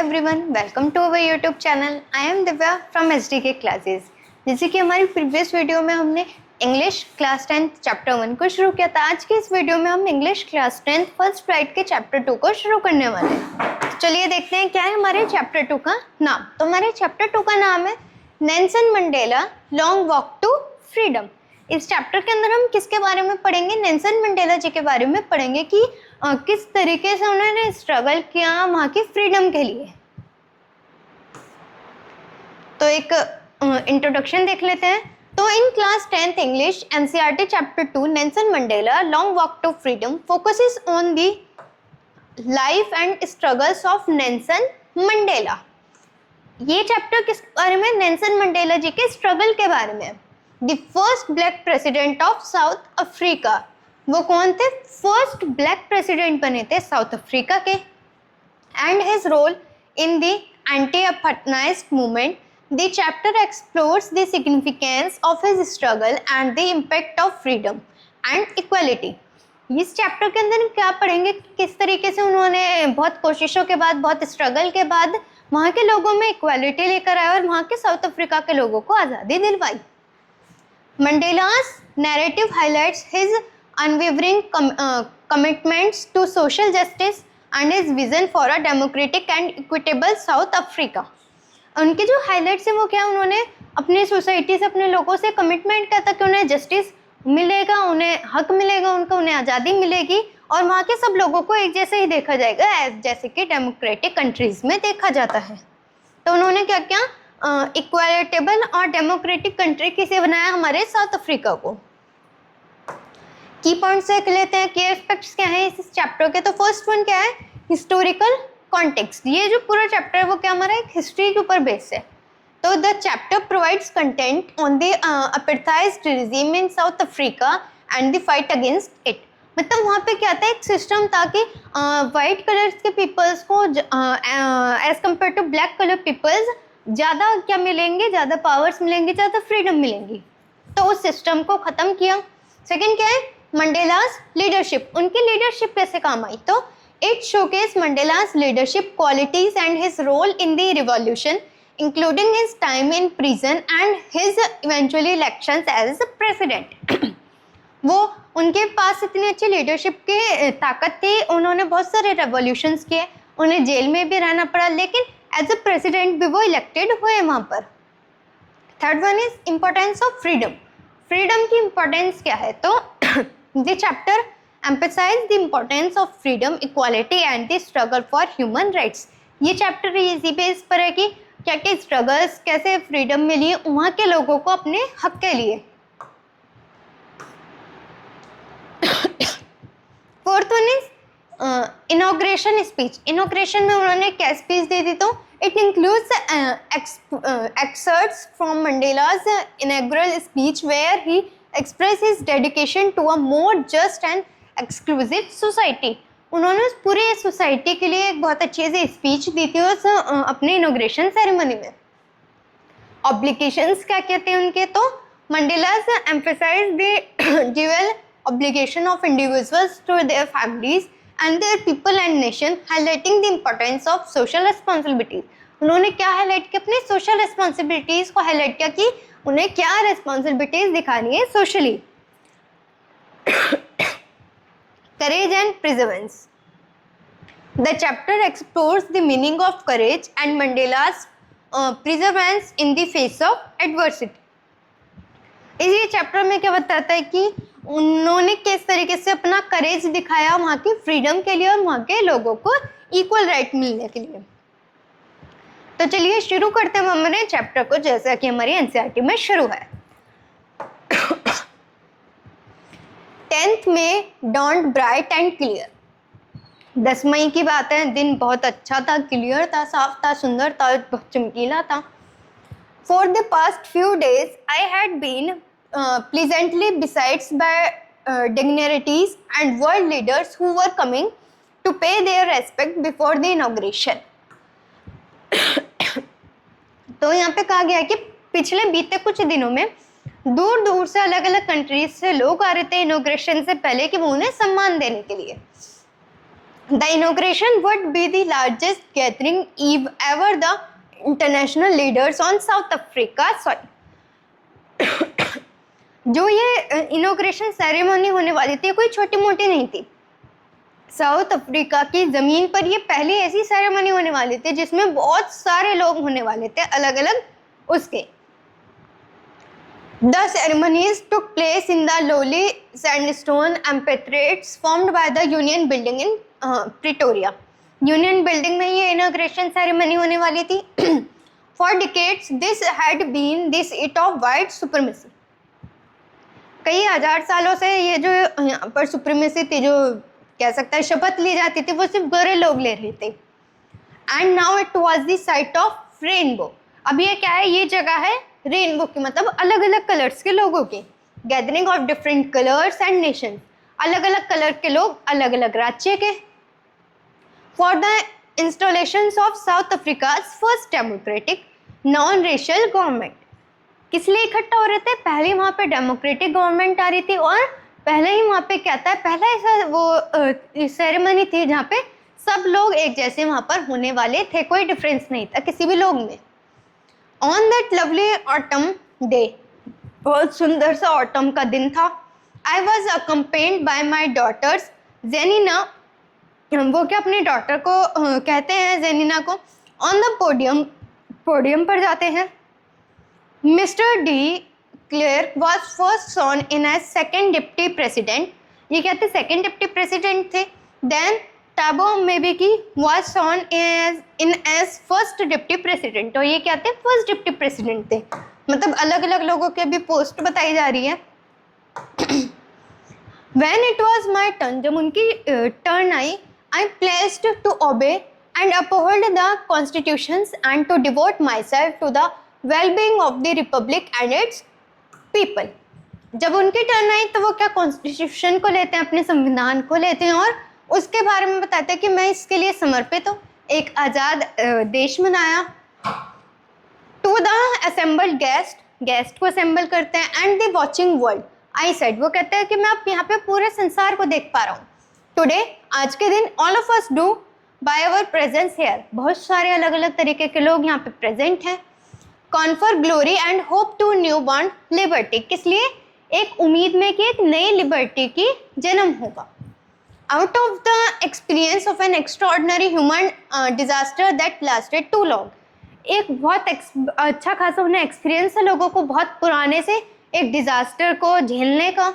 Everyone, welcome to our YouTube channel. I am Divya from SDK classes. जैसे कि हमारी previous video में हमने इंग्लिश क्लास 10 चैप्टर 1 को शुरू किया था, आज के इस वीडियो में हम इंग्लिश क्लास 10 फर्स्ट राइट के चैप्टर 2 को शुरू करने वाले हैं। तो चलिए देखते हैं क्या है हमारे चैप्टर 2 का नाम। तो हमारे चैप्टर 2 का नाम है Nelson Mandela long walk to freedom. इस चैप्टर के अंदर हम किसके बारे में पढ़ेंगे? नेल्सन मंडेला जी के बारे में पढ़ेंगे कि किस तरीके से उन्होंने स्ट्रगल किया वहाँ की फ्रीडम के लिए। तो एक इंट्रोडक्शन देख लेते हैं। तो in class 10th English NCERT chapter 2 Nelson Mandela long walk to freedom focuses on the life and struggles of Nelson Mandela. ये चैप्टर किस बारे में? नेल्सन मंडेला जी के स्ट्रगल के बारे में। The first black president of South Africa, वो कौन थे? फर्स्ट ब्लैक प्रेसिडेंट बने थे साउथ अफ्रीका के। And his role in the anti apartheid movement. The chapter explores the significance of his struggle and the impact of freedom and equality. इस chapter के अंदर क्या पढ़ेंगे? किस तरीके से उन्होंने बहुत कोशिशों के बाद, बहुत स्ट्रगल के बाद वहाँ के लोगों में इक्वालिटी लेकर आए और वहाँ के साउथ अफ्रीका के लोगों को आज़ादी दिलवाई। Mandela's narrative highlights his unwavering commitments to social justice and his vision for a democratic and equitable South Africa. उनके जो हाईलाइट्स हैं वो क्या? उन्होंने अपनी सोसाइटी से, अपने लोगों से कमिटमेंट किया था कि उन्हें जस्टिस मिलेगा, उन्हें हक मिलेगा, उन्हें आज़ादी मिलेगी और वहाँ के सब लोगों को एक जैसे ही देखा जाएगा जैसे कि डेमोक्रेटिक कंट्रीज़ में देखा जाता है। तो उन्होंने क्या किया? इक्वालिटेबल और डेमोक्रेटिक कंट्री किसे बनाया? हमारे साउथ अफ्रीका को। की पॉइंट्स देख लेते हैं, की एस्पेक्ट्स क्या है इस चैप्टर के। तो फर्स्ट वन क्या है? Historical context. ये जो पूरा चैप्टर है वो क्या हमारा एक हिस्ट्री के ऊपर बेस है। तो the chapter provides content on the apartheid regime in South Africa and the fight against it. मतलब वहाँ पे क्या था, एक सिस्टम था कि वाइट कलर्स के पीपल्स को as compare to black colour peoples ज़्यादा क्या मिलेंगे? ज़्यादा पावर्स मिलेंगे, ज़्यादा फ्रीडम मिलेंगी। तो उस सिस्टम को ख़त्म किया। सेकंड क्या है? मंडेलास लीडरशिप। उनकी लीडरशिप कैसे काम आई? तो it showcase Mandela's leadership qualities and his role in the revolution including his time in prison and his eventually elections as president. वो उनके पास इतनी अच्छी लीडरशिप की ताकत थी, उन्होंने बहुत सारे रेवोल्यूशंस किए, उन्हें जेल में भी रहना पड़ा, लेकिन एज अ प्रेसिडेंट भी वो इलेक्टेड हुए वहाँ पर। Third one is importance of freedom. Freedom की इम्पोर्टेंस क्या है? तो the chapter emphasise the importance of freedom, equality and the struggle for human rights. ये चैप्टर इसी बेस पर है कि क्या क्या स्ट्रगल्स, कैसे फ्रीडम मिली वहाँ के लोगों को अपने हक के लिए। Fourth one is inauguration speech. Inauguration में उन्होंने क्या स्पीच दी थी? तो it includes excerpts from Mandela's inaugural speech where he express his dedication to a more just and exclusive society. उन्होंने उस पूरे सोसाइटी के लिए एक बहुत अच्छी सी स्पीच दी थी उस अपने इनॉग्रेशन सेरेमनी में। ऑब्लिगेशंस क्या कहते हैं उनके? तो Mandela's emphasise the dual obligation of individuals to their families and their people and nation, highlighting the importance of social responsibilities. उन्होंने क्या हाईलाइट किया? अपनी सोशल रिस्पॉन्सिबिलिटीज को हाईलाइट किया कि उन्हें क्या रिस्पॉन्सिबिलिटीज दिखानी है socially. Courage and perseverance. The chapter explores the meaning of courage and Mandela's perseverance in the face of adversity. इसी चैप्टर में क्या बताता है कि उन्होंने किस तरीके से अपना करेज दिखाया वहाँ की फ्रीडम के लिए और वहाँ के लोगों को इक्वल राइट मिलने के लिए। तो चलिए शुरू करते हैं हमारे चैप्टर को, जैसा कि हमारी एनसीईआरटी में शुरू है। 10th May dawned bright and clear. 10 मई की बात है, दिन बहुत अच्छा था, क्लियर था, साफ था, सुंदर था, बहुत चमकीला था। For the past few days, I had been pleasantly beset by dignitaries and world leaders who were coming to pay their respect before the inauguration. तो यहाँ पे कहा गया कि पिछले बीते कुछ दिनों में दूर दूर से अलग अलग कंट्रीज से लोग आ रहे थे इनॉग्रेशन से पहले कि वो उन्हें सम्मान देने के लिए। The inauguration would be the largest gathering ever the international leaders on South Africa soil. जो ये इनोग्रेशन सेरेमनी होने वाली थी कोई छोटी मोटी नहीं थी। साउथ अफ्रीका की ज़मीन पर ये पहली ऐसी सेरेमनी होने वाली थी जिसमें बहुत सारे लोग होने वाले थे अलग अलग उसके। The ceremonies took place in the lowly sandstone amphitheatres formed by the Union Building in Pretoria. Union building में ये इनॉग्रेशन सेरेमनी होने वाली थी। For decades this had been the seat of white supremacy. कई हजार सालों से ये जो यहाँ पर सुप्रीमेसी थी, जो कह सकता है शपथ ली जाती थी, वो सिर्फ गोरे लोग ले रहे थे। And now it was the site of rainbow. अब ये क्या है, ये जगह है रेनबो की, मतलब अलग अलग कलर्स के लोगों की। Gathering of different colours and nation, अलग अलग कलर के लोग अलग अलग राज्य के। For the installation of south Africa's first democratic non racial government. किस लिए इकट्ठा हो रहे थे? पहले वहाँ पे डेमोक्रेटिक गवर्नमेंट आ रही थी और पहले ही वहाँ पे क्या था, पहला ऐसा वो सेरेमनी थी जहाँ पे सब लोग एक जैसे वहाँ पर होने वाले थे, कोई डिफरेंस नहीं था किसी भी लोग में। On that lovely autumn day, बहुत सुंदर सा ऑटम का दिन था। I was accompanied by my daughters Zenani, वो क्या अपनी डॉटर को कहते हैं जेनिना को। ऑन द पोडियम, पोडियम पर जाते हैं। Mister de Klerk was first sworn in as second deputy president, ये क्या थे, सेकेंड डिप्टी प्रेसिडेंट थे। Then Thabo Mbeki was sworn in as first deputy president, तो ये क्या थे, फर्स्ट डिप्टी प्रेसिडेंट थे। मतलब अलग अलग लोगों की अभी पोस्ट बताई जा रही है। When it was my turn, जब उनकी turn I, I pledged to obey and uphold the constitutions and to devote myself to the well-being of the republic and its people. जब उनकी टर्न आई तो वो क्या कॉन्स्टिट्यूशन को लेते हैं, अपने संविधान को लेते हैं और उसके बारे में बताते हैं कि मैं इसके लिए समर्पित हूँ, एक आज़ाद देश बनाया। टू द असेंबल्ड गेस्ट को असेंबल करते हैं, and the watching world I said, वो कहते हैं कि मैं अब यहाँ पे पूरे संसार को देख पा रहा हूँ। टुडे, आज के दिन, all of us do by our presence here, बहुत सारे अलग अलग तरीके के लोग यहाँ पे प्रेजेंट हैं। Confer glory and hope to new born liberty, किस लिए, एक उम्मीद में कि एक नई लिबर्टी की जन्म होगा। Out of the experience of an extraordinary human disaster that lasted too long, एक बहुत अच्छा खासा उन्हें एक्सपीरियंस है लोगों को बहुत पुराने से एक डिजास्टर को झेलने का।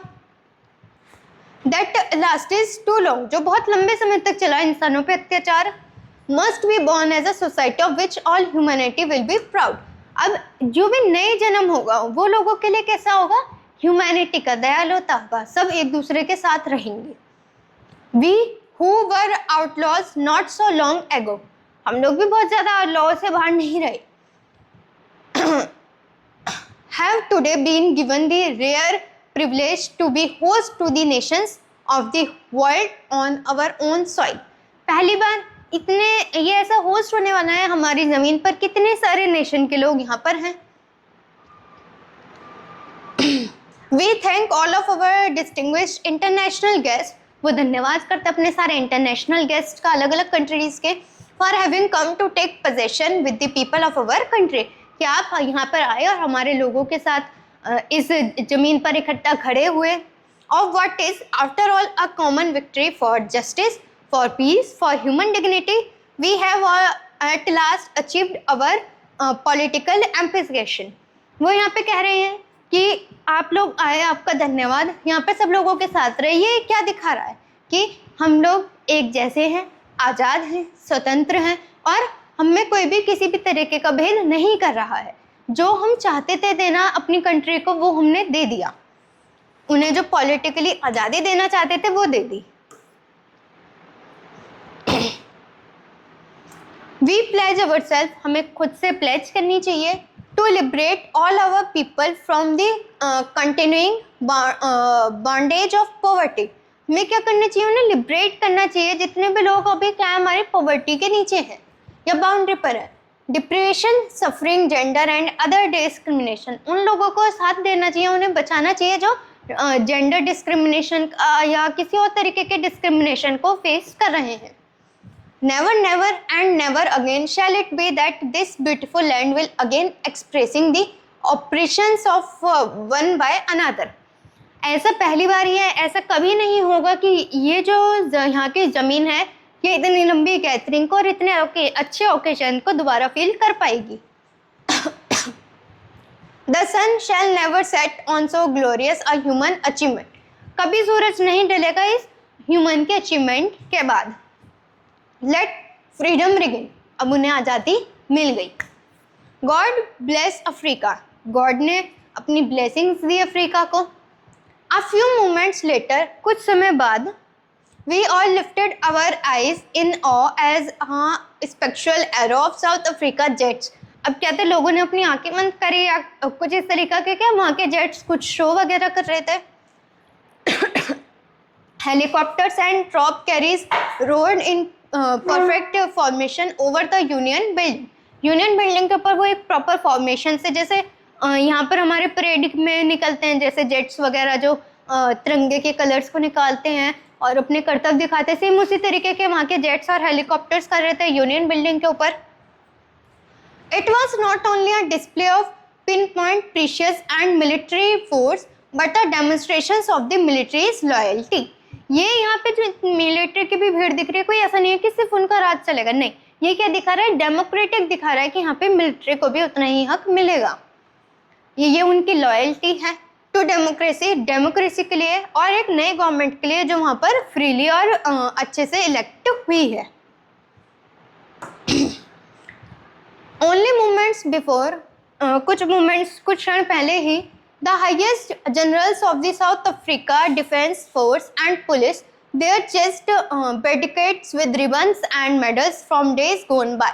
दैट लास्टेड टू लॉन्ग, जो बहुत लंबे समय तक चला इंसानों पे अत्याचार। Must be born as a society of which all humanity will be proud, अब जो भी नए जन्म होगा वो लोगों के लिए कैसा होगा, ह्यूमैनिटी का, दयालुता होगा, सब एक दूसरे के साथ रहेंगे। We who were outlaws not so long ago, हम लोग भी बहुत ज़्यादा लॉ से बाहर नहीं रहे। Have today been given the rare privilege to be host to the nations of the world on our own soil, पहली बार इतने ये ऐसा होस्ट होने वाला है हमारी ज़मीन पर, कितने सारे नेशन के लोग यहाँ पर हैं। We thank all of our distinguished international guest, वो धन्यवाद करते अपने सारे इंटरनेशनल गेस्ट का अलग अलग कंट्रीज़ के, for having come to take possession with the people of our country, कि आप यहाँ पर आए और हमारे लोगों के साथ इस ज़मीन पर इकट्ठा खड़े हुए। Of what is after all a common victory for justice, for peace, for human dignity, we have at last achieved our political ambition. वो यहाँ पे कह रहे हैं कि आप लोग आए, आपका धन्यवाद, यहाँ पे सब लोगों के साथ रहे। ये क्या दिखा रहा है कि हम लोग एक जैसे हैं, आज़ाद हैं, स्वतंत्र हैं और हमें कोई भी किसी भी तरीके का भेद नहीं कर रहा है। जो हम चाहते थे देना अपनी कंट्री को वो हमने दे दिया, उन्हें जो पॉलिटिकली आज़ादी देना चाहते थे वो दे दी। वी प्लेज अवर सेल्फ, हमें खुद से प्लेज करनी चाहिए, to liberate all our people from the continuing bondage of poverty, हमें क्या करना चाहिए, उन्हें लिबरेट करना चाहिए जितने भी लोग अभी क्या हमारी पॉवर्टी के नीचे हैं या बाउंड्री पर है। Depression, suffering, gender and other discrimination, उन लोगों को साथ देना चाहिए, उन्हें बचाना चाहिए जो जेंडर डिस्क्रिमिनेशन या किसी और तरीके के डिस्क्रिमिनेशन को फेस कर रहे हैं। Never, never and never again shall it be that this beautiful land will again expressing the oppressions of one by another. ऐसा पहली बार ही है, ऐसा कभी नहीं होगा कि ये जो यहाँ की ज़मीन है ये इतनी लंबी गैदरिंग को और इतने अच्छे ओकेजन को दोबारा फील कर पाएगी. The sun shall never set on so glorious a human achievement. कभी सूरज नहीं ढलेगा इस ह्यूमन के अचीवमेंट के बाद. लेट फ्रीडम रिगेन, अब उन्हें आज़ादी मिल गई. गॉड ब्लेस अफ्रीका, गॉड ने अपनी ब्लेसिंग्स दी अफ्रीका को. अ फ्यू मोमेंट्स लेटर, कुछ समय बाद, we all lifted our eyes in awe as spectral arrow of South Africa jets. अब क्या थे, लोगों ने अपनी आंखें बंद करी या कुछ इस तरीका के, क्या वहाँ के जेट्स कुछ शो वगैरह कर रहे थे. Helicopters and drop carries road in perfect formation over the union building. Union building के ऊपर वो एक प्रॉपर फॉर्मेशन से, जैसे यहाँ पर हमारे परेड में निकलते हैं जैसे जेट्स वगैरह जो तिरंगे के कलर्स को निकालते हैं और अपने कर्तव्य दिखाते हैं, सेम उसी तरीके के वहाँ के जेट्स और हेलीकॉप्टर्स कर रहे थे यूनियन बिल्डिंग के ऊपर. It was not only a display of pin point precious and military force but a demonstration of the militaries loyalty. ये यहाँ पे जो मिलिट्री की भी भीड़ दिख रही है, कोई ऐसा नहीं है कि सिर्फ उनका राज चलेगा, नहीं, ये क्या दिखा रहा है, डेमोक्रेटिक दिखा रहा है कि यहाँ पे मिलिट्री को भी उतना ही हक मिलेगा. ये उनकी लॉयल्टी है टू डेमोक्रेसी, डेमोक्रेसी के लिए और एक नए गवर्नमेंट के लिए जो वहाँ पर फ्रीली और अच्छे से इलेक्ट हुई है. ओनली मोमेंट्स बिफोर, कुछ मोमेंट्स कुछ क्षण पहले ही, the highest generals of the South Africa Defence Force and Police, their chest bedecked with ribbons and medals from days gone by,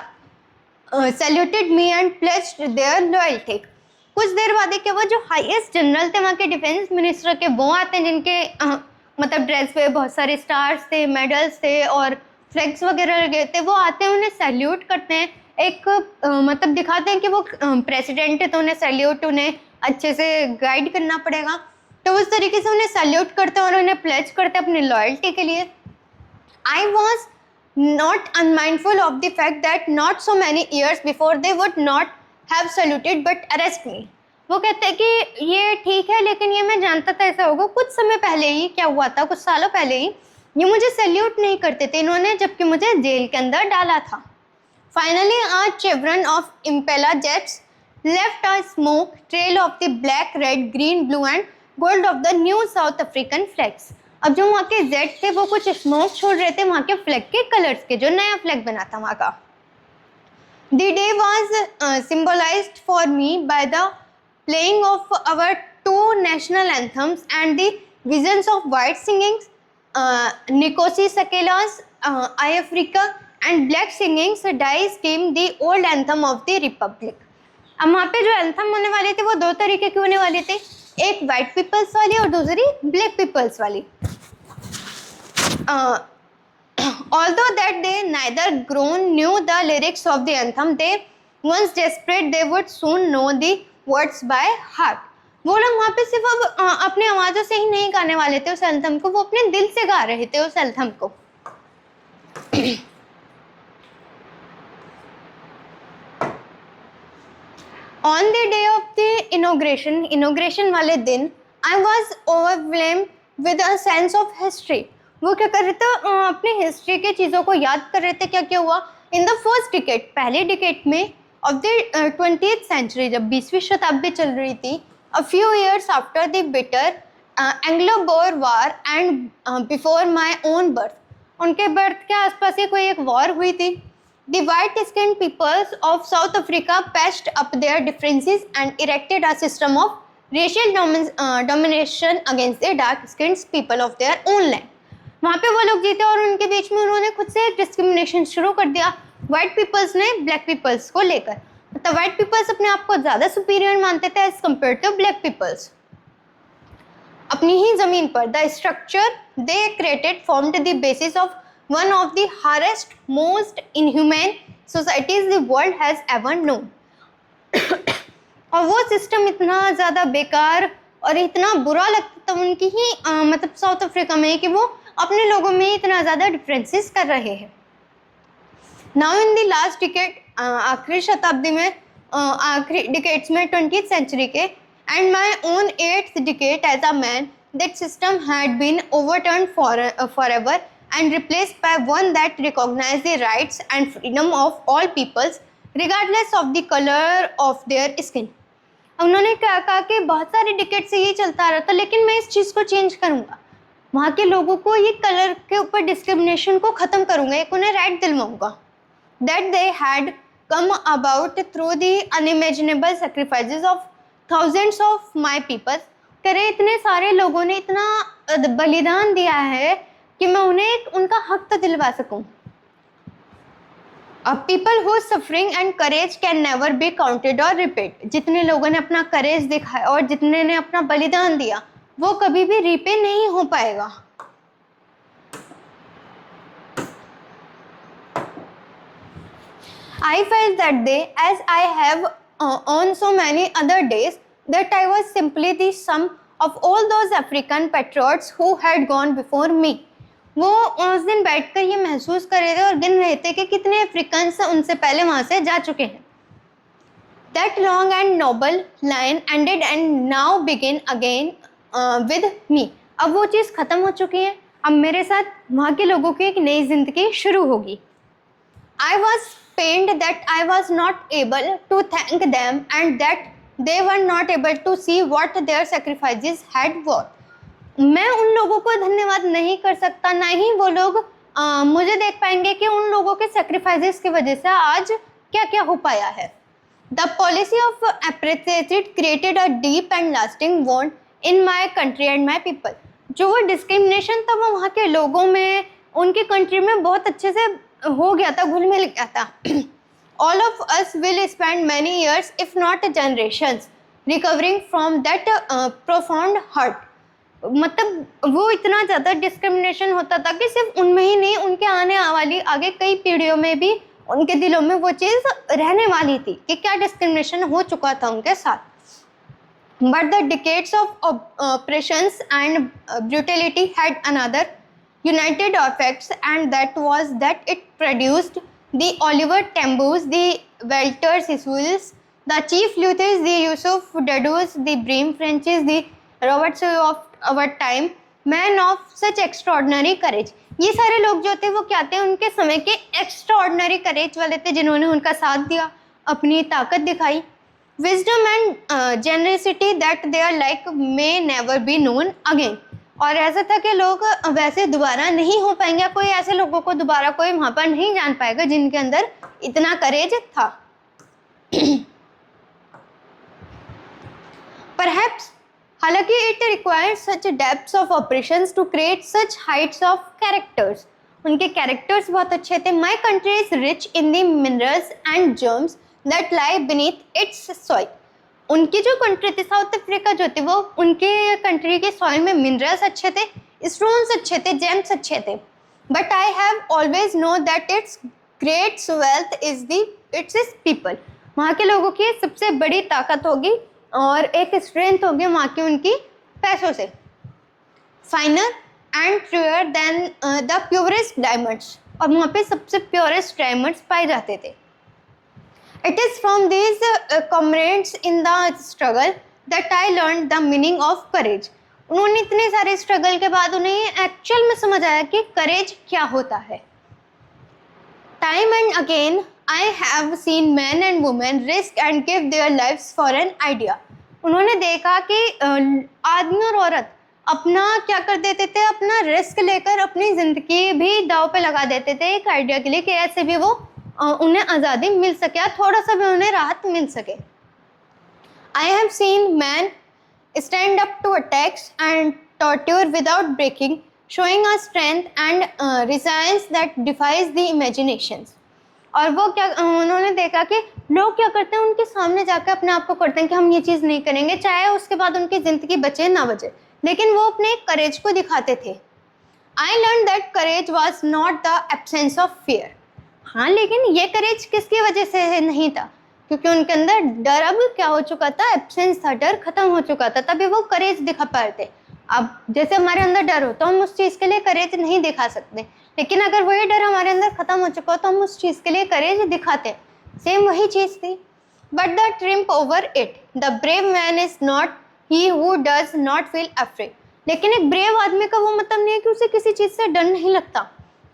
saluted me and pledged their loyalty. कुछ देर बाद क्या हुआ, जो highest general थे वहाँ के डिफेंस मिनिस्टर के, वो आते हैं जिनके मतलब ड्रेस पे बहुत सारे स्टार्स थे, मेडल्स थे और फ्लैग्स वगैरह लगे थे, वो आते हैं, उन्हें सैल्यूट करते हैं, एक मतलब दिखाते हैं कि वो प्रेसिडेंट है तो उन्हें सैल्यूट, उन्हें अच्छे से गाइड करना पड़ेगा, तो उस तरीके से उन्हें सैल्यूट करते हैं और उन्हें प्लेज करते हैं अपनी लॉयल्टी के लिए. I was not unmindful of the fact that not so many years before they would not have saluted but arrest me. वो कहते हैं कि ये ठीक है, लेकिन ये मैं जानता था ऐसा होगा. कुछ समय पहले ही क्या हुआ था, कुछ सालों पहले ही ये मुझे सैल्यूट नहीं करते थे इन्होंने, जबकि मुझे जेल के अंदर डाला था. Finally a chevron of Impala jets left a smoke trail of the black, red, green, blue and gold of the new South African flags. अब जो वहाँ के जेट थे वो कुछ स्मोक छोड़ रहे थे वहाँ के फ्लैग के कलर्स के, जो नया फ्लैग बना था वहाँ का. The day was symbolized for me by the playing of our two national anthems and the visions of white singing, Nkosi Sakela's I Africa and black singing Dice Team, the old anthem of the Republic. अब वहाँ पे जो anthem होने वाले थे वो दो तरीके के होने वाले थे, एक वाइट पीपल्स वाली और दूसरी ब्लैक पीपल्स वाली. Although that they neither grown knew the lyrics of the anthem, they once desperate they would soon know the words by heart. वो लोग वहाँ पे सिर्फ अब अपने आवाज़ों से ही नहीं गाने वाले थे उस एंथम को, वो अपने दिल से गा रहे थे उस एंथम को. On the day of the inauguration वाले दिन, I was overwhelmed with a sense of history. वो क्या कर रहे थे, अपनी हिस्ट्री के चीज़ों को याद कर रहे थे. क्या क्या हुआ इन द फर्स्ट डिकेड, पहले डिकेड में ऑफ द 20th सेंचुरी, जब 20वीं शताब्दी चल रही थी, a few years after the bitter Anglo-Boer war and before my own birth. उनके बर्थ के आसपास ही कोई एक वॉर हुई थी. The white-skinned peoples of South Africa patched up their differences and erected a system of racial domination against the dark-skinned people of their own land. वहाँ पे वो लोग जीते और उनके बीच में उन्होंने खुद से एक डिस्क्रिमिनेशन शुरू कर दिया वाइट पीपल्स ने ब्लैक पीपल्स को लेकर. मतलब वाइट पीपल्स अपने आप को ज़्यादा सुपीरियर मानते थे as compare to black peoples. अपनी ही ज़मीन पर the structure they created formed the basis of one of the hardest, most inhumane societies the world has ever known. और वो सिस्टम इतना ज़्यादा बेकार और इतना बुरा लगता था उनकी ही मतलब साउथ अफ्रीका में कि वो अपने लोगों में इतना ज़्यादा डिफरेंसेस कर रहे हैं. Now in the last decade, आखिरी शताब्दी में, आखिरी डिकेड्स में 20th सेंचुरी के, and my own 8th decade as a man, that system had been overturned forever and replaced by one that recognized the rights and freedom of all peoples regardless of the color of their skin. उन्होंने क्या कहा कि बहुत सारे decade से ये चलता रहा था, लेकिन मैं इस चीज़ को चेंज करूँगा, वहाँ के लोगों को ये कलर के ऊपर डिस्क्रिमिनेशन को ख़त्म करूँगा, एक उन्हें right दिलवाऊँगा. That they had come about through the unimaginable sacrifices of thousands of my people. करे इतने सारे लोगों ने इतना बलिदान दिया है कि मैं उन्हें उनका हक तो दिलवा सकूं. People whose suffering and courage can never be counted or repaid. जितने लोगों ने अपना करेज दिखाया और जितने ने अपना बलिदान दिया, वो कभी भी रिपे नहीं हो पाएगा. I felt that day, as I have on so many other days, that I was simply the sum of all those African patriots who had gone before me. वो उस दिन बैठकर ये महसूस कर रहे थे और गिन रहे थे कि कितने अफ्रीकन्स उनसे पहले वहाँ से जा चुके हैं. That long and noble line ended and now begin again with me. अब वो चीज़ ख़त्म हो चुकी है, अब मेरे साथ वहाँ के लोगों की एक नई जिंदगी शुरू होगी. I was pained that I was not able to thank them and that they were not able to see what their sacrifices had worth. मैं उन लोगों को धन्यवाद नहीं कर सकता, ना ही वो लोग मुझे देख पाएंगे कि उन लोगों के सेक्रीफाइसेस की वजह से आज क्या क्या हो पाया है. The policy of appreciation created a deep and lasting bond in my country and my people. जो वो डिस्क्रिमिनेशन था वो वहाँ के लोगों में, उनकी कंट्री में बहुत अच्छे से हो गया था, घुल मिल गया था. All of us will spend many years, if not generations, recovering from that profound hurt. मतलब वो इतना ज़्यादा डिस्क्रिमिनेशन होता था कि सिर्फ उनमें ही नहीं, उनके आने वाली आगे कई पीढ़ियों में भी उनके दिलों में वो चीज़ रहने वाली थी कि क्या डिस्क्रिमिनेशन हो चुका था उनके साथ. But the decades of oppressions and brutality had another united effects, and that was that it produced the Oliver Tambo's, the Walter Sisulu, the Chief Luthers, the Yusuf Dadus, the Bream Frenches, the Roberts of our time, men of such extraordinary courage. ये सारे लोग जो थे वो क्या थे, उनके समय के एक्स्ट्राऑर्डिनरी करेज वाले थे, जिन्होंने उनका साथ दिया, अपनी ताकत दिखाई. Wisdom and generosity that they are like may never be known again. और ऐसा था कि लोग वैसे दोबारा नहीं हो पाएंगे, कोई ऐसे लोगों को दोबारा कोई वहाँ पर नहीं जान पाएगा जिनके अंदर इतना करेज था. Perhaps, हालांकि it requires such depths of operations to create such heights of characters. उनके कैरेक्टर्स बहुत अच्छे थे. My country is rich in the minerals and germs that lie beneath its soil. उनकी जो कंट्री थी साउथ अफ्रीका जो थी, वो उनके कंट्री के सॉइल में मिनरल्स अच्छे थे, स्टोन्स अच्छे थे, जेम्स अच्छे थे. But I have always know that it's great wealth it's people. वहाँ के लोगों की सबसे बड़ी ताकत होगी और एक स्ट्रेंथ होगी वहाँ की उनकी पैसों से. Finer and truer than the purest diamonds. और वहाँ पे सबसे प्योरेस्ट डायमंड्स पाए जाते थे. It is from these comrades in the struggle that I learned the meaning of courage. उन्होंने इतने सारे स्ट्रगल के बाद उन्हें एक्चुअल में समझ आया कि करेज क्या होता है. Time and again I have seen men and women risk and give their lives for an idea. उन्होंने देखा कि आदमी और औरत अपना क्या कर देते थे, अपना रिस्क लेकर अपनी ज़िंदगी भी दाव पे लगा देते थे एक आइडिया के लिए कि ऐसे भी वो उन्हें आज़ादी मिल सके, थोड़ा सा भी उन्हें राहत मिल सके. I have seen men stand up to attacks and torture without breaking, showing a strength and resilience that defies the imaginations. और वो क्या उन्होंने देखा कि लोग क्या करते हैं, उनके सामने जाकर अपने आप को करते हैं कि हम ये चीज़ नहीं करेंगे, चाहे उसके बाद उनकी ज़िंदगी बचे ना बचे, लेकिन वो अपने करेज को दिखाते थे. I learned that courage was not the absence of fear. हाँ, लेकिन ये करेज किसकी वजह से नहीं था, क्योंकि उनके अंदर डर अब क्या हो चुका था, एब्सेंस था, डर खत्म हो चुका था, तभी वो करेज दिखा पा रहे थे. अब जैसे हमारे अंदर डर हो तो हम उस चीज़ के लिए करेज नहीं दिखा सकते, लेकिन अगर वही डर हमारे अंदर खत्म हो चुका हो तो हम उस चीज़ के लिए करेज दिखाते हैं। सेम वही चीज़ थी। But the triumph over it, the brave man is not he who does not feel afraid. लेकिन एक ब्रेव आदमी का वो मतलब नहीं है कि उसे किसी चीज़ से डर नहीं लगता,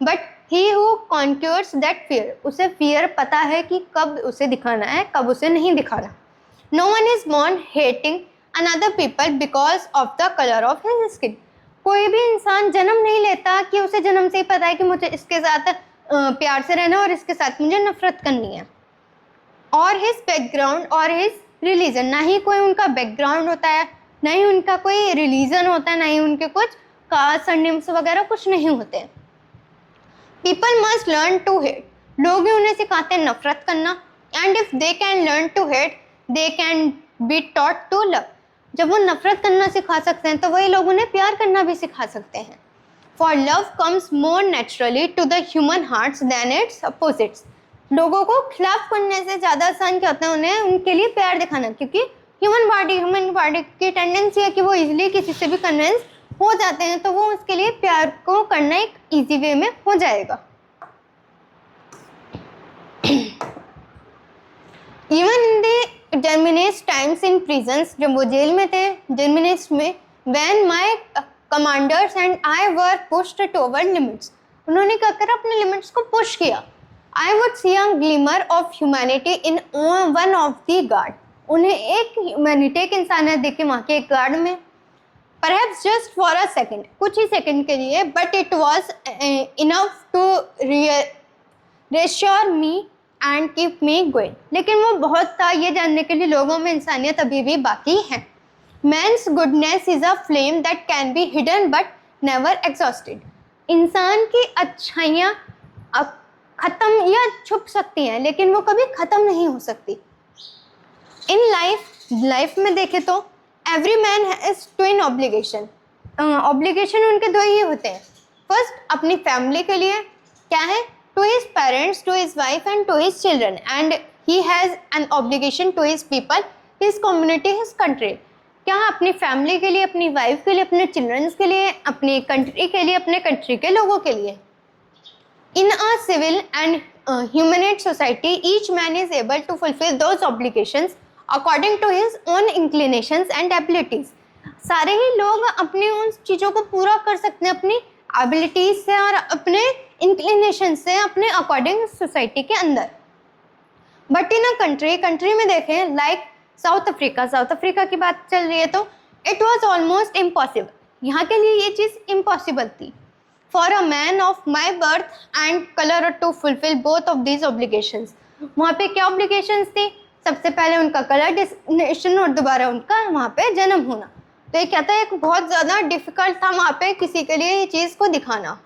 but he who conquers that fear, उसे फियर पता है कि कब उसे दिखाना है, कब उसे नहीं दिखाना। No one is born hating another people because of the color of his skin। कोई भी इंसान जन्म नहीं लेता कि उसे जन्म से ही पता है कि मुझे इसके साथ प्यार से रहना और इसके साथ मुझे नफरत करनी है। और हिज बैकग्राउंड और हिज रिलीजन, ना ही कोई उनका बैकग्राउंड होता है, ना ही उनका कोई रिलीजन होता है, ना ही उनके कुछ कास्ट सरनेम्स वगैरह कुछ नहीं होते। People must learn to hate, लोग ही उन्हें सिखाते हैं नफरत करना। And if they can learn to hate they can be taught to love, जब वो नफरत करना सिखा सकते हैं तो वही लोग उन्हें प्यार करना भी सिखा सकते हैं। For love comes more naturally to the human hearts than its opposites, लोगों को खिलाफ करने से ज़्यादा आसान क्या होता है उन्हें उनके लिए प्यार दिखाना, क्योंकि ह्यूमन बॉडी की टेंडेंसी है कि वो इजीली किसी से भी कन्विंस हो जाते हैं, तो वो उसके लिए प्यार को करना एक इजी वे में हो जाएगा। Even in the Germany's times in prisons, जब वो जेल में थे जर्मनीज में, when my commanders and I were pushed toward limits, उन्होंने क्या करा अपने लिमिट्स को पुश किया। I would see a glimmer of humanity in one of the guard, उन्हें एक ह्यूमैनिटी, एक इंसानियत देखी वहाँ के एक गार्ड में। Perhaps just for a second, कुछ ही सेकेंड के लिए, but it was enough to reassure me and keep me going, लेकिन वो बहुत था ये जानने के लिए लोगों में इंसानियत अभी भी बाकी है। Man's goodness is a flame that can be hidden but never exhausted, इंसान की अच्छाइयाँ खत्म या छुप सकती हैं लेकिन वो कभी खत्म नहीं हो सकती। इन लाइफ में देखें तो every man has twin obligation, obligation उनके दो ही होते हैं। फर्स्ट अपनी फैमिली के लिए क्या है, to his parents, to his wife and to his children, and he has an obligation to his people, his community, his country। क्या अपनी फैमिली के लिए, अपनी वाइफ के लिए, अपने चिल्ड्रंस के लिए, अपनी कंट्री के लिए, अपने कंट्री के लोगों के लिए। In a civil and humane society each man is able to fulfil those obligations according to his own inclinations and abilities, सारे ही लोग अपनी उन चीज़ों को पूरा कर सकते हैं अपनी एबिलिटीज से और अपने इंक्लिनेशन से, अपने अकॉर्डिंग सोसाइटी के अंदर। बट इन अ कंट्री में देखें लाइक साउथ अफ्रीका की बात चल रही है तो इट वॉज ऑलमोस्ट इम्पॉसिबल, यहाँ के लिए ये चीज़ इम्पॉसिबल थी। For a man of my birth and colour to fulfil both of these obligations, वहाँ पे क्या ऑब्लिगेशंस थी, सबसे पहले उनका कलर डेस्टिनेशन और दोबारा उनका वहाँ पे जन्म होना। तो ये कहता है एक बहुत ज़्यादा डिफिकल्ट था वहाँ पे किसी के लिए ये चीज़ को दिखाना।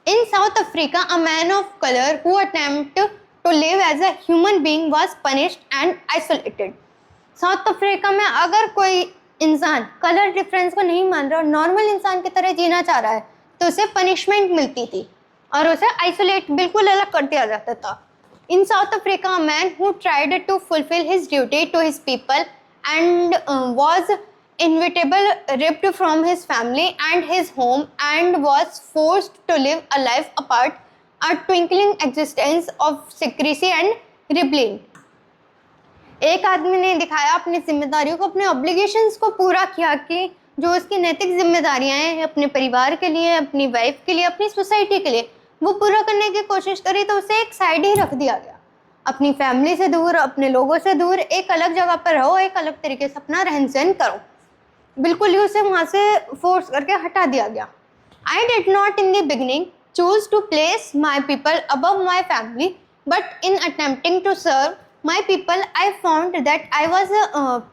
In South Africa, a man of color who attempted to live as a human being was punished and isolated। South Africa में अगर कोई इंसान कलर डिफरेंस को नहीं मान रहा और नॉर्मल इंसान की तरह जीना चाह रहा है तो उसे पनिशमेंट मिलती थी और उसे आइसोलेट, बिल्कुल अलग कर दिया जाता था। In South Africa, a man who tried to fulfill his duty to his people and was inevitably ripped from his family and his home and was forced to live a life apart, a twinkling existence of secrecy and rebellion। एक आदमी ने दिखाया अपनी जिम्मेदारियों को, अपने obligations को पूरा किया कि जो उसकी नैतिक जिम्मेदारियां हैं अपने परिवार के लिए, अपनी वाइफ के लिए, अपनी सोसाइटी के लिए, वो पूरा करने की कोशिश करी तो उसे एक साइड ही रख दिया गया, अपनी फैमिली से दूर, अपने लोगों से दूर, एक अलग जगह पर रहो, एक अलग तरीके से अपना रहन सहन करो, बिल्कुल ही उसे वहाँ से फोर्स करके हटा दिया गया। I did not in the beginning choose to place my people above my family, but in attempting to serve my people I found that I was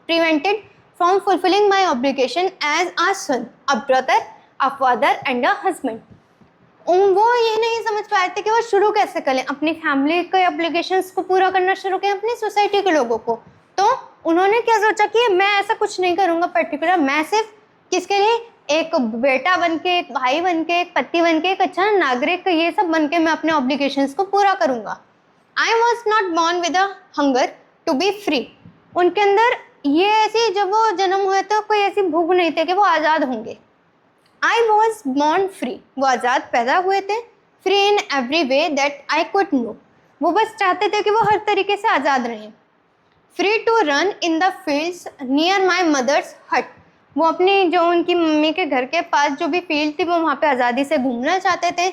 prevented from fulfilling my obligation as a son, a brother, a father and a husband. वो ये नहीं समझ पाए थे कि वो शुरू कैसे करें, अपनी फैमिली के ऑब्लिगेशंस को पूरा करना शुरू करें, अपनी सोसाइटी के लोगों को। तो उन्होंने क्या सोचा कि मैं ऐसा कुछ नहीं करूँगा पर्टिकुलर, मैं सिर्फ किसके लिए, एक बेटा बन के, एक भाई बन के, एक पति बन के, एक अच्छा नागरिक, ये सब बन के मैं अपने ऑब्लिगेशंस को पूरा करूँगा। I was not born with a hunger to be free, उनके अंदर ये ऐसी, जब वो जन्म हुए तो कोई ऐसी भूख नहीं थी कि वो आज़ाद होंगे। आई वॉज बॉर्न फ्री, वो आज़ाद पैदा हुए थे। Free in every way that I could know, वो बस चाहते थे कि वो हर तरीके से आज़ाद रहें। Free to run in the fields near my mother's hut, वो अपनी जो उनकी मम्मी के घर के पास जो भी फील्ड थी वो वहाँ पे आज़ादी से घूमना चाहते थे।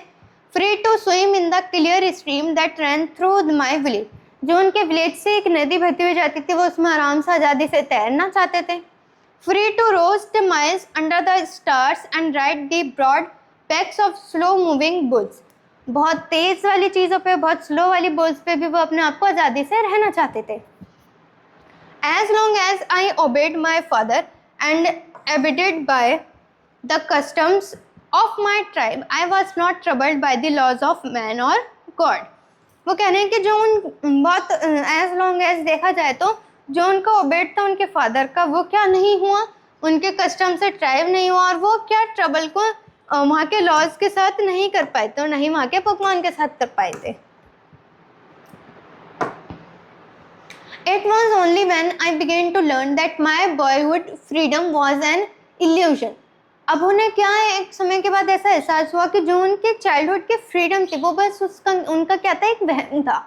Free to swim in the clear stream that run through my village, जो उनके विलेज से एक नदी बहती हुई जाती थी वो उसमें आराम से आज़ादी से तैरना चाहते थे। Free to roast miles under the stars and ride the broad packs of slow moving bulls, बहुत तेज़ वाली चीज़ों पे, बहुत स्लो वाली बुल्स पे भी वो अपने आप को आज़ादी से रहना चाहते थे। As long as I obeyed my father and abided by the customs of my tribe, I was not troubled by the laws of man or God. वो कह रहे हैं कि जो उन बहुत एज लॉन्ग एज देखा जाए तो जो उनका ओबेड था उनके फादर का, वो क्या नहीं हुआ, उनके कस्टम से ट्राइब नहीं हुआ, और वो क्या ट्रबल को वहाँ के लॉज के साथ नहीं कर पाए थे और नहीं वहाँ के पकवान के साथ कर पाए थे। It was only when I began to learn that my boyhood freedom was an illusion. अब उन्हें क्या है, एक समय के बाद ऐसा एहसास हुआ कि जो उनके चाइल्डहुड की फ्रीडम थी वो बस उसका उनका क्या था, एक वहम था।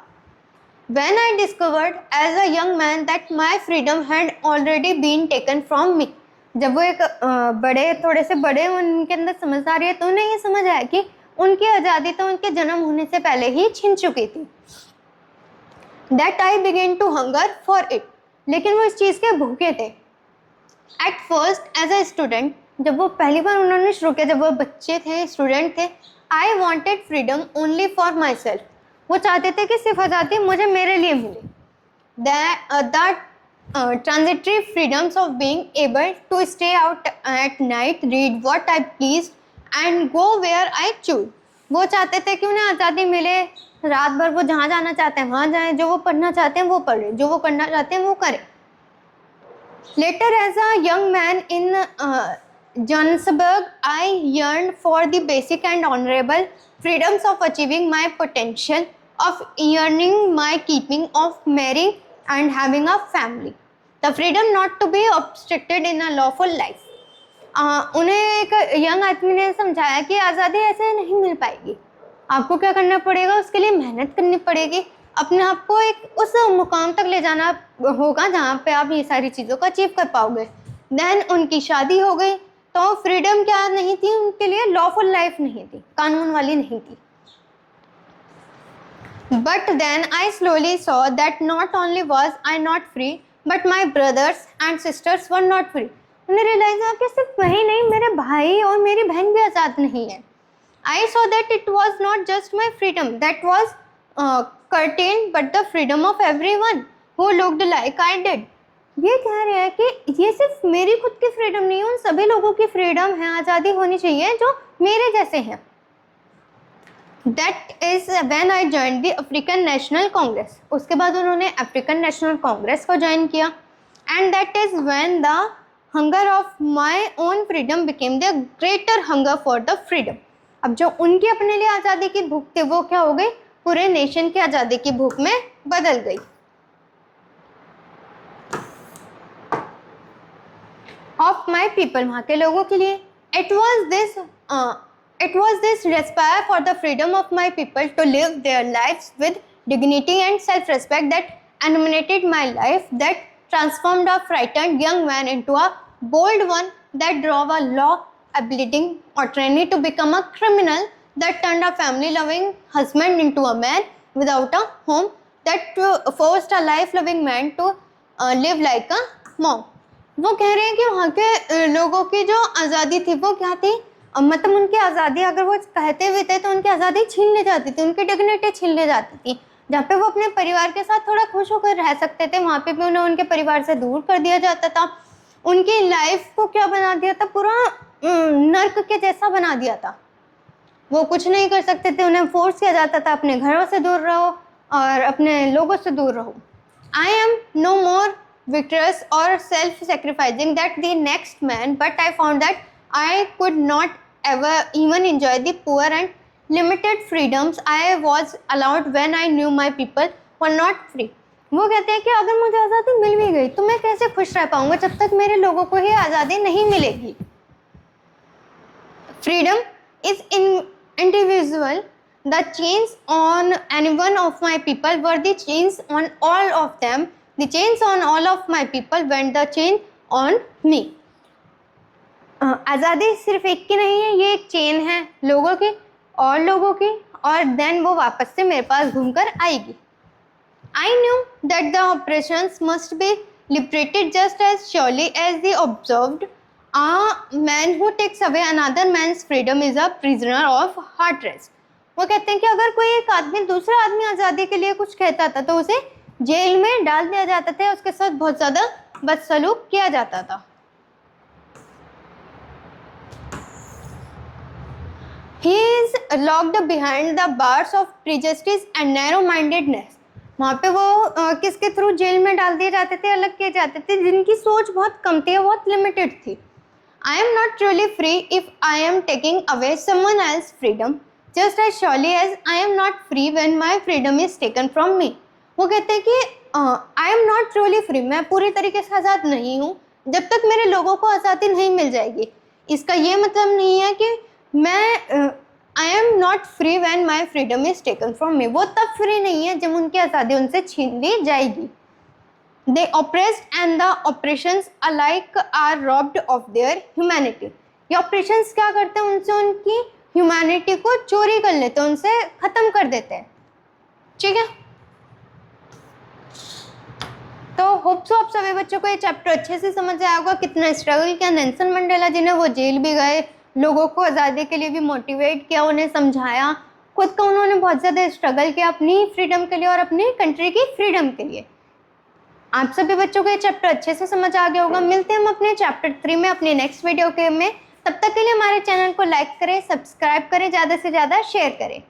When I discovered as a young man that my freedom had already been taken from me. जब वो एक बड़े, थोड़े से बड़े उनके अंदर समझ आ रही है तो उन्हें ये समझ आया कि उनकी आज़ादी तो उनके जन्म होने से पहले ही छिन चुकी थी। That I began to hunger for it, लेकिन वो इस चीज़ के भूखे थे। At first as a student, जब वो पहली बार उन्होंने शुरू किया, जब वो बच्चे थे, स्टूडेंट थे, I wanted freedom only for myself. वो चाहते थे कि सिर्फ आज़ादी मुझे मेरे लिए मिले। The transitory freedoms of being able to stay out at night, read what I pleased and go where I choose. वो चाहते थे कि उन्हें आज़ादी मिले, रात भर वो जहाँ जाना चाहते हैं वहाँ जाएं, जो वो पढ़ना चाहते हैं वो पढ़ें, जो वो करना चाहते हैं वो करें। Later as a young man in Johannesburg, I yearned for the basic and honorable freedoms of achieving my potential, of earning my keeping, of marrying and having a family. The freedom not to be obstructed in a lawful life. उन्हें एक young आदमी ने समझाया कि आज़ादी ऐसे नहीं मिल पाएगी, आपको क्या करना पड़ेगा, उसके लिए मेहनत करनी पड़ेगी, अपने आप को एक उस मुकाम तक ले जाना होगा जहाँ पे आप ये सारी चीज़ों को अचीव कर पाओगे। देन उनकी शादी हो गई तो फ्रीडम क्या नहीं थी उनके लिए, लॉफुल लाइफ नहीं थी, कानून वाली नहीं थी। But then I slowly saw that not only was I not free but my brothers and sisters were not free. उन्हें रियलाइज हुआ कि सिर्फ वही नहीं, मेरे भाई और मेरी बहन भी आज़ाद नहीं है। I saw that it was not just my freedom that was curtained, but the freedom of everyone who looked like I did. ये कह रहे हैं कि ये सिर्फ मेरी खुद की फ्रीडम नहीं है, उन सभी लोगों की फ्रीडम है, आज़ादी होनी चाहिए जो मेरे जैसे हैं। That is when I joined the African National Congress. उसके बाद उन्होंने अफ्रीकन नेशनल कांग्रेस को ज्वाइन किया। And that is when the hunger of my own freedom became the greater hunger for the freedom. अब जो उनकी अपने लिए आज़ादी की भूख थी वो क्या हो गई, पूरे नेशन की आज़ादी की भूख में बदल गई। ऑफ माई पीपल, वहाँ के लोगों के लिए। It was this respire for the freedom of my people to live their lives with dignity and self respect that animated my life, that transformed a frightened young man into a bold one, that drove a law abiding or trainee to become a criminal, that turned a family loving husband into a man without a home, that forced a life loving man to live like a monk. वो कह रहे हैं कि वहाँ के लोगों की जो आज़ादी थी वो क्या थी, मतलब उनकी आज़ादी अगर वो कहते हुए थे तो उनकी आज़ादी छीन ली जाती थी, उनकी डिग्निटी छीन ली जाती थी। जहाँ पे वो अपने परिवार के साथ थोड़ा खुश होकर रह सकते थे वहाँ पे भी उन्हें उनके परिवार से दूर कर दिया जाता था। उनकी लाइफ को क्या बना दिया था, पूरा नर्क के जैसा बना दिया था। वो कुछ नहीं कर सकते थे, उन्हें फोर्स किया जाता था अपने घरों से दूर रहो और अपने लोगों से दूर रहो। I am no more victorious or self-sacrificing that the next man, but I found that I could not ever even enjoy the poor and limited freedoms I was allowed when I knew my people were not free. वो कहते हैं कि अगर मुझे आज़ादी मिल भी गई तो मैं कैसे खुश रह पाऊंगा जब तक मेरे लोगों को ही आज़ादी नहीं मिलेगी। Freedom is individual. The chains on any one of my people were the chains on all of them. The chains on all of my people went the chain on me. आज़ादी सिर्फ एक की नहीं है, ये एक चेन है लोगों की और लोगों की, और देन वो वापस से मेरे पास घूमकर आएगी। I knew that the oppressions must be liberated just as surely as the observed. A man who takes away another man's freedom is a prisoner of heart rest. वो कहते हैं कि अगर कोई एक आदमी दूसरा आदमी आज़ादी के लिए कुछ कहता था तो उसे जेल में डाल दिया जाता था, उसके साथ बहुत ज़्यादा बदसलूक किया जाता था। He is locked behind the bars of prejudice and narrow-mindedness. वहाँ पे वो किसके थ्रू जेल में डाल दिए जाते थे, अलग किए जाते थे, जिनकी सोच बहुत कम थी, बहुत लिमिटेड थी। I am not truly free if I am taking away someone else's freedom, just as surely as I am not free when my freedom is taken from me. वो कहते हैं कि I am not truly free, मैं पूरी तरीके से आज़ाद नहीं हूँ जब तक मेरे लोगों को आज़ादी नहीं मिल जाएगी। इसका ये मतलब नहीं है कि मैं I am not free when my freedom is taken from me. वो तब फ्री नहीं है जब उनकी आज़ादी उनसे छीन ली जाएगी। The oppressed and the oppressions alike are robbed of their humanity. ये oppressions क्या करते हैं, उनसे उनकी humanity को चोरी कर लेते हैं, उनसे ख़त्म कर देते हैं। ठीक है, तो होप सो आप सभी बच्चों को ये चैप्टर अच्छे से समझ आया होगा। कितना स्ट्रगल किया नेल्सन मंडेला जी ने, वो जेल भी गए, लोगों को आज़ादी के लिए भी मोटिवेट किया, उन्हें समझाया, खुद का उन्होंने बहुत ज़्यादा स्ट्रगल किया अपनी फ्रीडम के लिए और अपनी कंट्री की फ्रीडम के लिए। आप सभी बच्चों को ये चैप्टर अच्छे से समझ आ गया होगा। मिलते हैं हम अपने चैप्टर 3 में, अपने नेक्स्ट वीडियो के में। तब तक के लिए हमारे चैनल को लाइक करें, सब्सक्राइब करें, ज़्यादा से ज़्यादा शेयर करें।